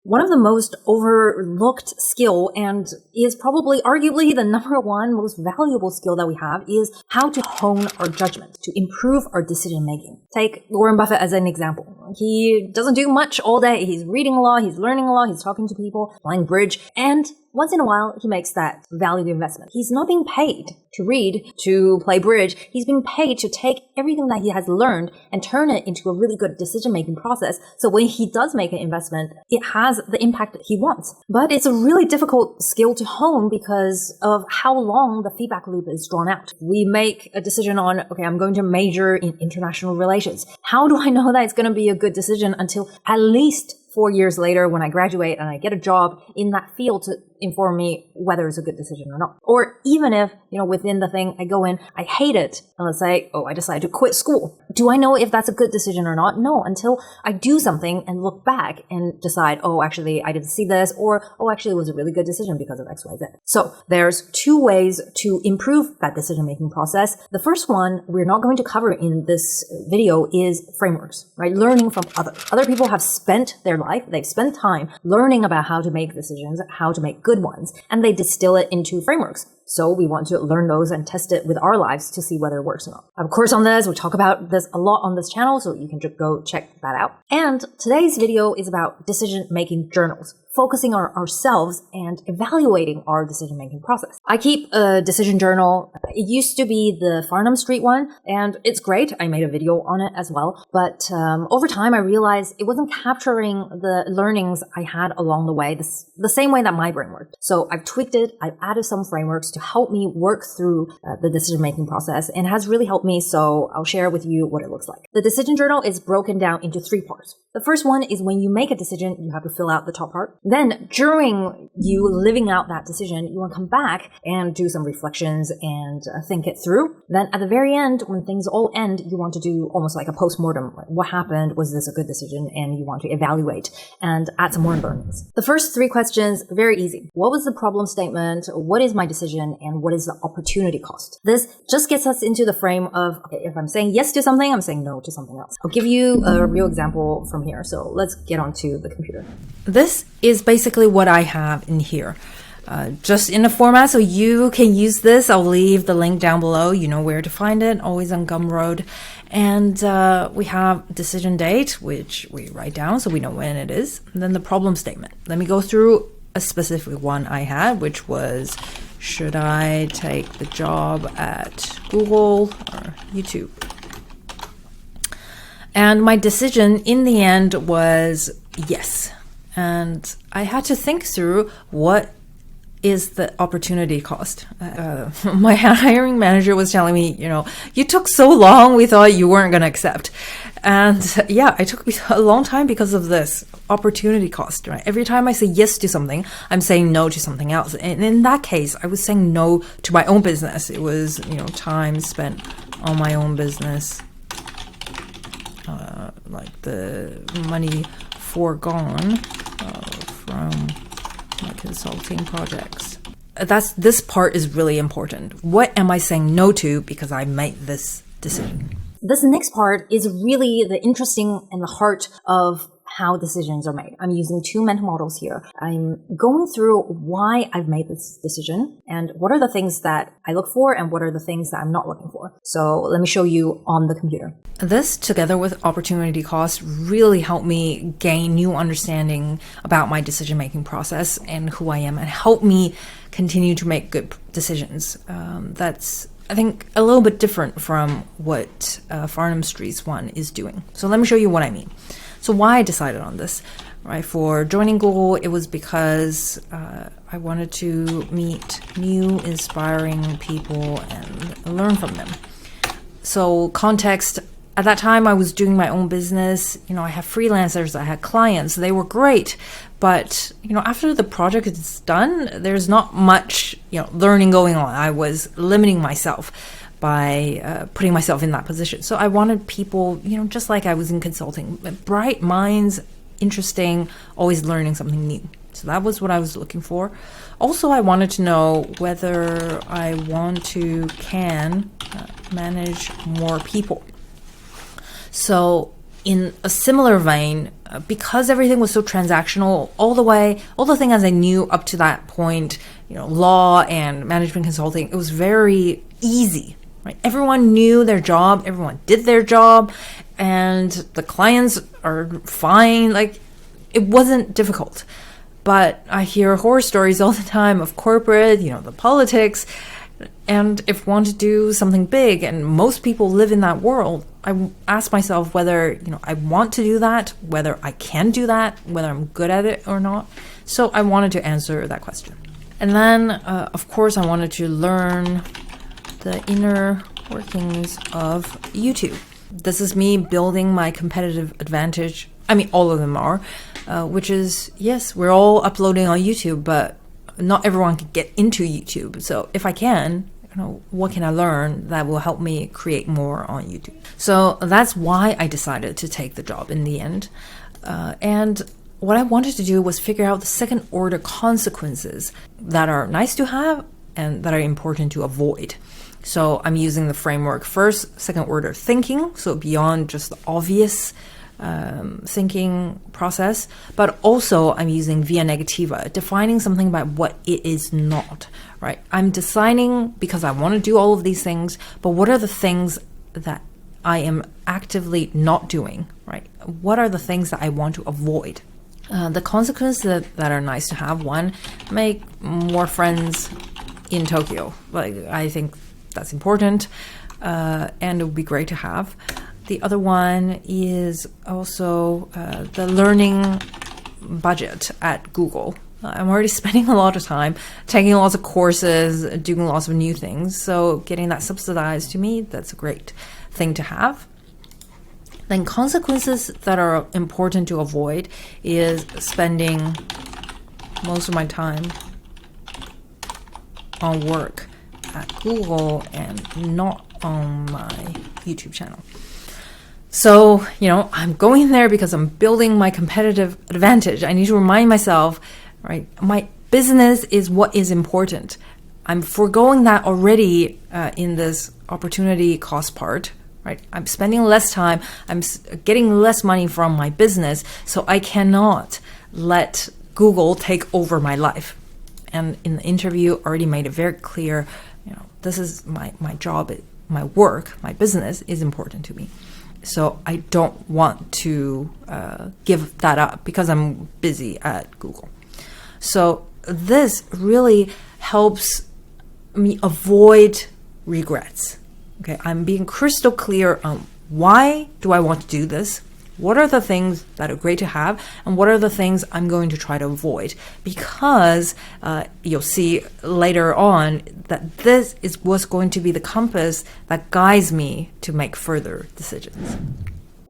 One of the most overlooked skill, and is probably arguably the number one most valuable skill that we have, is how to hone our judgment, to improve our decision making. Take Warren Buffett as an example. He doesn't do much all day. He's reading a lot, he's learning a lot, he's talking to people, playing bridge, and once in a while, he makes that valued investment. He's not being paid to read, to play bridge. He's being paid to take everything that he has learned and turn it into a really good decision-making process. So when he does make an investment, it has the impact that he wants. But it's a really difficult skill to hone because of how long the feedback loop is drawn out. We make a decision on, okay, I'm going to major in international relations. How do I know that it's going to be a good decision until at least 4 years later when I graduate and I get a job in that field to inform me whether it's a good decision or not? Or even if, within the thing I go in, I hate it, and let's say, I decided to quit school. Do I know if that's a good decision or not? No, until I do something and look back and decide, actually, I didn't see this, or, actually, it was a really good decision because of X, Y, Z. So there's two ways to improve that decision-making process. The first one we're not going to cover in this video is frameworks, right? Learning from others. Other people have spent their life, they've spent time learning about how to make decisions, how to make good ones, and they distill it into frameworks. So we want to learn those and test it with our lives to see whether it works or not. Of course, on this, we talk about this a lot on this channel, so you can just go check that out. And today's video is about decision-making journals, focusing on ourselves and evaluating our decision-making process. I keep a decision journal. It used to be the Farnham Street one, and it's great. I made a video on it as well. But over time, I realized it wasn't capturing the learnings I had along the way, the same way that my brain worked. So I've tweaked it. I've added some frameworks to help me work through the decision-making process, and has really helped me, so I'll share with you what it looks like. The decision journal is broken down into 3 parts. The first one is when you make a decision, you have to fill out the top part. Then during you living out that decision, you want to come back and do some reflections and think it through. Then at the very end, when things all end, you want to do almost like a post-mortem. Like, what happened? Was this a good decision? And you want to evaluate and add some more learnings. The first 3 questions, very easy. What was the problem statement? What is my decision? And what is the opportunity cost? This just gets us into the frame of, okay, if I'm saying yes to something, I'm saying no to something else. I'll give you a real example from here. So let's get onto the computer. This is basically what I have in here. Just in a format so you can use this. I'll leave the link down below. You know where to find it, always on Gumroad. And we have decision date, which we write down so we know when it is. And then the problem statement. Let me go through a specific one I had, which was, should I take the job at Google or YouTube? And my decision in the end was yes. And I had to think through what is the opportunity cost. My hiring manager was telling me, you took so long, we thought you weren't going to accept. And yeah, it took me a long time because of this opportunity cost, right? Every time I say yes to something, I'm saying no to something else. And in that case, I was saying no to my own business. It was, time spent on my own business. Like the money foregone from my consulting projects. This part is really important. What am I saying no to because I made this decision? This next part is really the interesting and the heart of how decisions are made. I'm using 2 mental models here. I'm going through why I've made this decision and what are the things that I look for and what are the things that I'm not looking for. So let me show you on the computer. This, together with opportunity cost, really helped me gain new understanding about my decision-making process and who I am, and help me continue to make good decisions. That's, I think, a little bit different from what Farnham Street's one is doing. So let me show you what I mean. So why I decided on this, right? For joining Google, it was because I wanted to meet new, inspiring people and learn from them. So context, at that time I was doing my own business. I have freelancers, I had clients, they were great. But, after the project is done, there's not much, learning going on. I was limiting myself by putting myself in that position. So I wanted people, just like I was in consulting, bright minds, interesting, always learning something new. So that was what I was looking for. Also, I wanted to know whether I can manage more people. So, in a similar vein, because everything was so transactional all the things I knew up to that point, law and management consulting, it was very easy, right? Everyone knew their job, everyone did their job, and the clients are fine. Like, it wasn't difficult. But I hear horror stories all the time of corporate, the politics. And if I want to do something big, and most people live in that world, I ask myself whether, I want to do that, whether I can do that, whether I'm good at it or not. So I wanted to answer that question. And then, of course, I wanted to learn the inner workings of YouTube. This is me building my competitive advantage. I mean, all of them are, which is, yes, we're all uploading on YouTube, but not everyone can get into YouTube. So if I can, what can I learn that will help me create more on YouTube? So that's why I decided to take the job in the end. And what I wanted to do was figure out the second order consequences that are nice to have and that are important to avoid. So I'm using the framework first, second order thinking, so beyond just the obvious thinking process, but also I'm using via negativa, defining something by what it is not, right? I'm deciding because I want to do all of these things, but what are the things that I am actively not doing, right? What are the things that I want to avoid? The consequences that are nice to have: one, make more friends in Tokyo. Like, I think that's important, and it would be great to have. The other one is also the learning budget at Google. I'm already spending a lot of time taking lots of courses, doing lots of new things. So getting that subsidized, to me, that's a great thing to have. Then consequences that are important to avoid is spending most of my time on work at Google and not on my YouTube channel. So, I'm going there because I'm building my competitive advantage. I need to remind myself, right, my business is what is important. I'm foregoing that already in this opportunity cost part, right? I'm spending less time. I'm getting less money from my business. So I cannot let Google take over my life. And in the interview, already made it very clear, this is my job, my work, my business is important to me. So I don't want to give that up because I'm busy at Google. So this really helps me avoid regrets. Okay, I'm being crystal clear on why do I want to do this? What are the things that are great to have? And what are the things I'm going to try to avoid? Because you'll see later on that this is what's going to be the compass that guides me to make further decisions.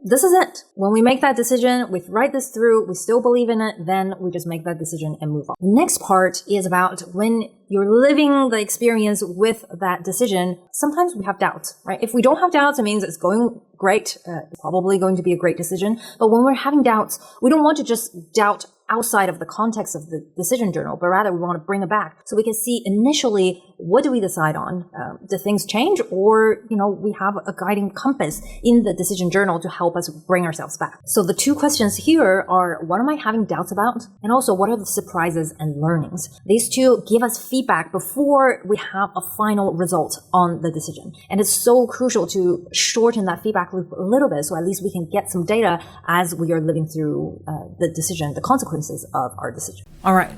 This is it. When we make that decision, we write this through, we still believe in it, then we just make that decision and move on. The next part is about when you're living the experience with that decision, sometimes we have doubts, right? If we don't have doubts, it means it's going great. It's probably going to be a great decision. But when we're having doubts, we don't want to just doubt outside of the context of the decision journal, but rather we want to bring it back so we can see initially, what do we decide on? Do things change, or, we have a guiding compass in the decision journal to help us bring ourselves back. So the two questions here are, what am I having doubts about? And also, what are the surprises and learnings? These two give us feedback before we have a final result on the decision. And it's so crucial to shorten that feedback loop a little bit, so at least we can get some data as we are living through the decision, the consequences of our decision. All right.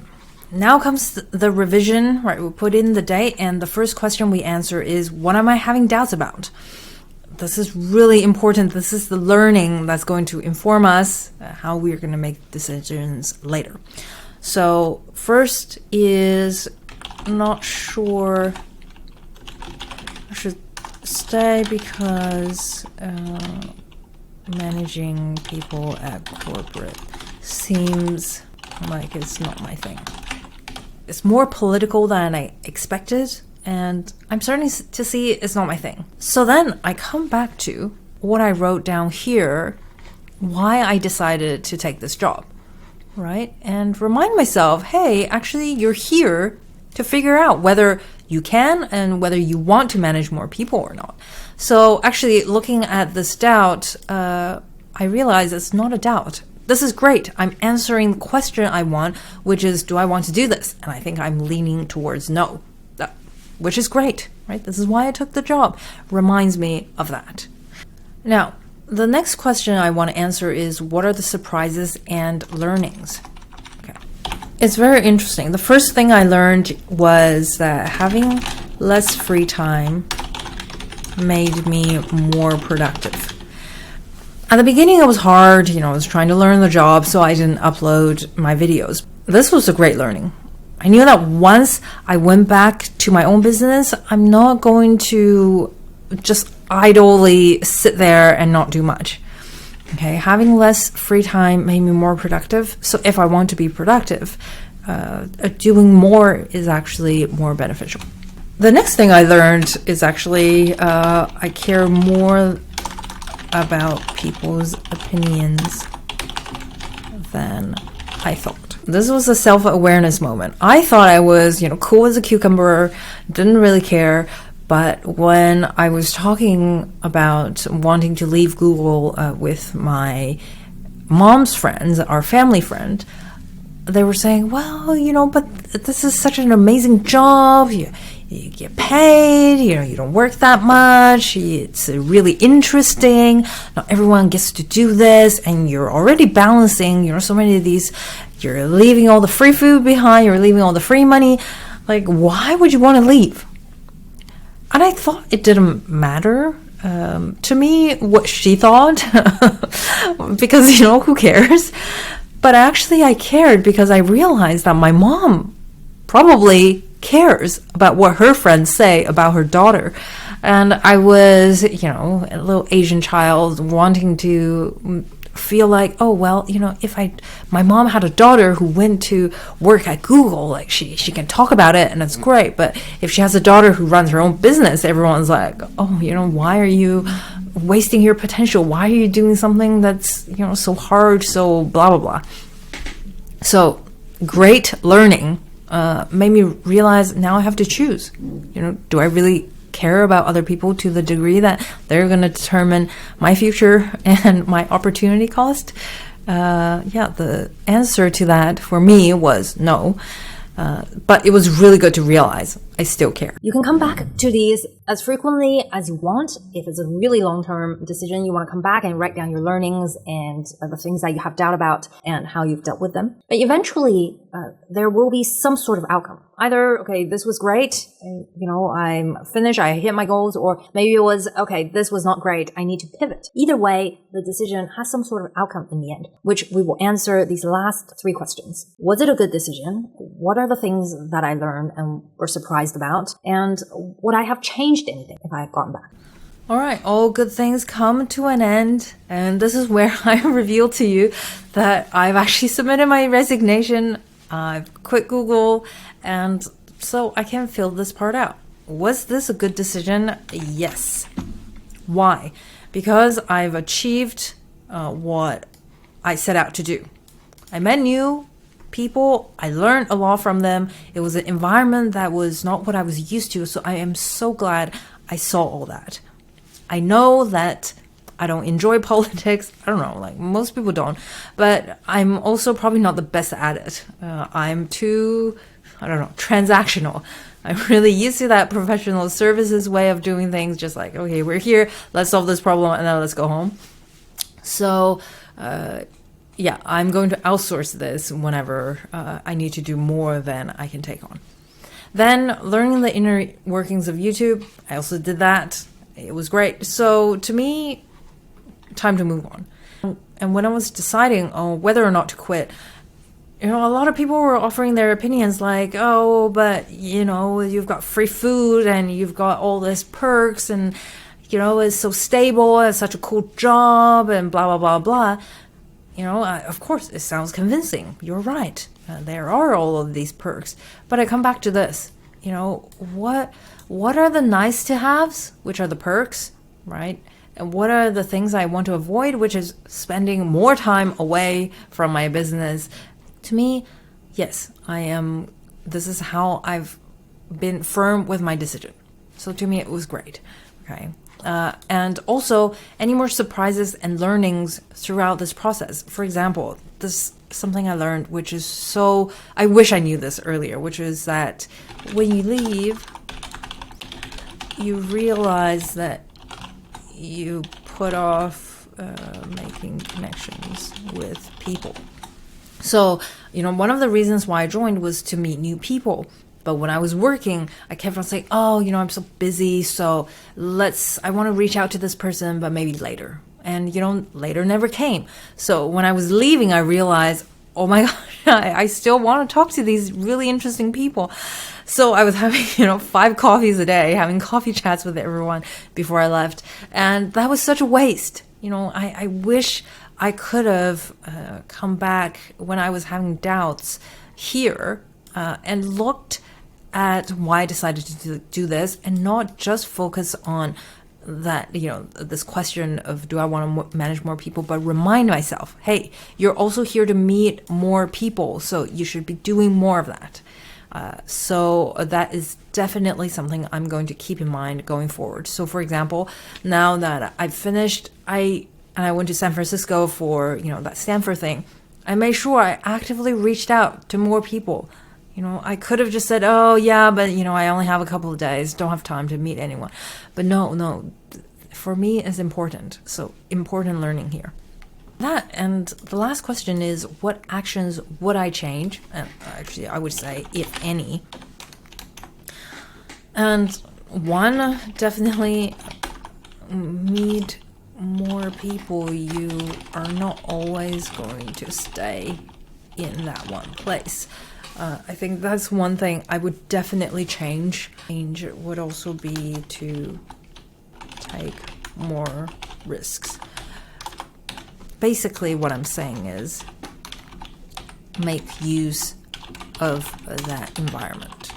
Now comes the revision, right? We put in the date, and the first question we answer is, what am I having doubts about? This is really important. This is the learning that's going to inform us how we're going to make decisions later. So first is, not sure I should stay because managing people at corporate seems like it's not my thing. It's more political than I expected, and I'm starting to see it's not my thing. So then I come back to what I wrote down here, why I decided to take this job, right? And remind myself, hey, actually you're here to figure out whether you can and whether you want to manage more people or not. So actually looking at this doubt, I realize it's not a doubt. This is great. I'm answering the question I want, which is, do I want to do this? And I think I'm leaning towards no, which is great, right? This is why I took the job. Reminds me of that. Now, the next question I want to answer is, what are the surprises and learnings? Okay. It's very interesting. The first thing I learned was that having less free time made me more productive. At the beginning, it was hard. I was trying to learn the job, so I didn't upload my videos. This was a great learning. I knew that once I went back to my own business, I'm not going to just idly sit there and not do much. Okay, having less free time made me more productive. So if I want to be productive, doing more is actually more beneficial. The next thing I learned is actually I care more about people's opinions than I thought. This was a self-awareness moment. I thought I was, cool as a cucumber, didn't really care. But when I was talking about wanting to leave Google with my mom's friends, our family friend, they were saying, well, but this is such an amazing job. You get paid, you don't work that much. It's really interesting. Not everyone gets to do this. And you're already balancing, so many of these, you're leaving all the free food behind. You're leaving all the free money. Like, why would you want to leave? And I thought it didn't matter to me what she thought, because, who cares? But actually I cared because I realized that my mom probably cares about what her friends say about her daughter. And I was, a little Asian child wanting to feel like, oh, well, if my mom had a daughter who went to work at Google, like she can talk about it and it's great. But if she has a daughter who runs her own business, everyone's like, oh, why are you wasting your potential? Why are you doing something that's, so hard, so blah, blah, blah. So great learning made me realize now I have to choose. Do I really care about other people to the degree that they're going to determine my future and my opportunity cost? The answer to that for me was no. But it was really good to realize I still care. You can come back to these as frequently as you want. If it's a really long-term decision, you want to come back and write down your learnings and the things that you have doubt about and how you've dealt with them. But eventually, there will be some sort of outcome. Either, okay, this was great, I'm finished, I hit my goals, or maybe it was, okay, this was not great, I need to pivot. Either way, the decision has some sort of outcome in the end, which we will answer these last 3 questions. Was it a good decision? What are the things that I learned and were surprised about? And would I have changed anything if I had gone back? All right, all good things come to an end. And this is where I reveal to you that I've actually submitted my resignation. I've quit Google, and so I can fill this part out. Was this a good decision? Yes. Why? Because I've achieved what I set out to do. I met new people. I learned a lot from them. It was an environment that was not what I was used to, so I am so glad I saw all that. I know that I don't enjoy politics. I don't know, like most people don't. But I'm also probably not the best at it. I'm too, transactional. I'm really used to that professional services way of doing things. Just like, okay, we're here. Let's solve this problem and then let's go home. So, I'm going to outsource this whenever I need to do more than I can take on. Then learning the inner workings of YouTube. I also did that. It was great. So to me, time to move on. And when I was deciding on whether or not to quit, a lot of people were offering their opinions like, oh, but, you've got free food and you've got all this perks and, it's so stable, it's such a cool job and blah, blah, blah, blah. Of course, it sounds convincing. You're right. There are all of these perks. But I come back to this. What are the nice to haves, which are the perks, right? And what are the things I want to avoid, which is spending more time away from my business. To me, yes, this is how I've been firm with my decision. So to me, it was great. Okay. And also any more surprises and learnings throughout this process. For example, this something I learned, which is so, I wish I knew this earlier, which is that when you leave, you realize that you put off making connections with people. So, one of the reasons why I joined was to meet new people. But when I was working, I kept on saying, oh, I'm so busy, so I want to reach out to this person, but maybe later. And, later never came. So when I was leaving, I realized, oh my gosh, I still want to talk to these really interesting people. So I was having, 5 coffees a day, having coffee chats with everyone before I left. And that was such a waste. I wish I could have come back when I was having doubts here and looked at why I decided to do this and not just focus on that, this question of do I want to manage more people, but remind myself, hey, you're also here to meet more people, so you should be doing more of that. So that is definitely something I'm going to keep in mind going forward. So for example, now that I've finished, I went to San Francisco for, that Stanford thing, I made sure I actively reached out to more people. I could have just said, oh, yeah, but, I only have a couple of days, don't have time to meet anyone. But no, for me, it's important. So important learning here. That, and the last question is, what actions would I change? And actually, I would say, if any. And one, definitely meet more people. You are not always going to stay in that one place. I think that's one thing I would definitely change. Change would also be to take more risks. Basically, what I'm saying is make use of that environment.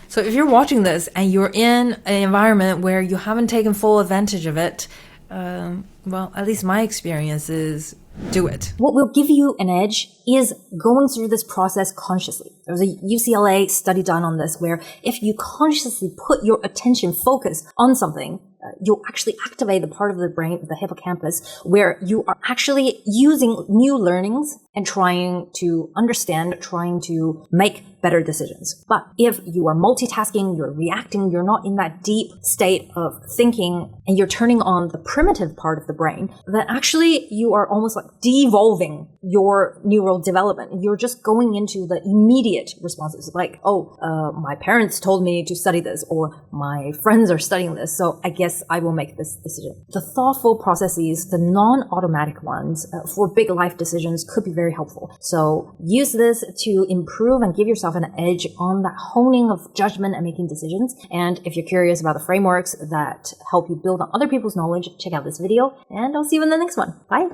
So if you're watching this and you're in an environment where you haven't taken full advantage of it, well, at least my experience is do it. What will give you an edge is going through this process consciously. There was a UCLA study done on this where if you consciously put your attention focus on something, you'll actually activate the part of the brain, the hippocampus, where you are actually using new learnings and trying to understand, trying to make better decisions. But if you are multitasking, you're reacting, you're not in that deep state of thinking, and you're turning on the primitive part of the brain, then actually you are almost like devolving your neural development. You're just going into the immediate responses, like, my parents told me to study this, or my friends are studying this, so I guess I will make this decision. The thoughtful processes, the non-automatic ones for big life decisions could be very helpful. So use this to improve and give yourself an edge on that honing of judgment and making decisions. And if you're curious about the frameworks that help you build on other people's knowledge, check out this video, and I'll see you in the next one. Bye.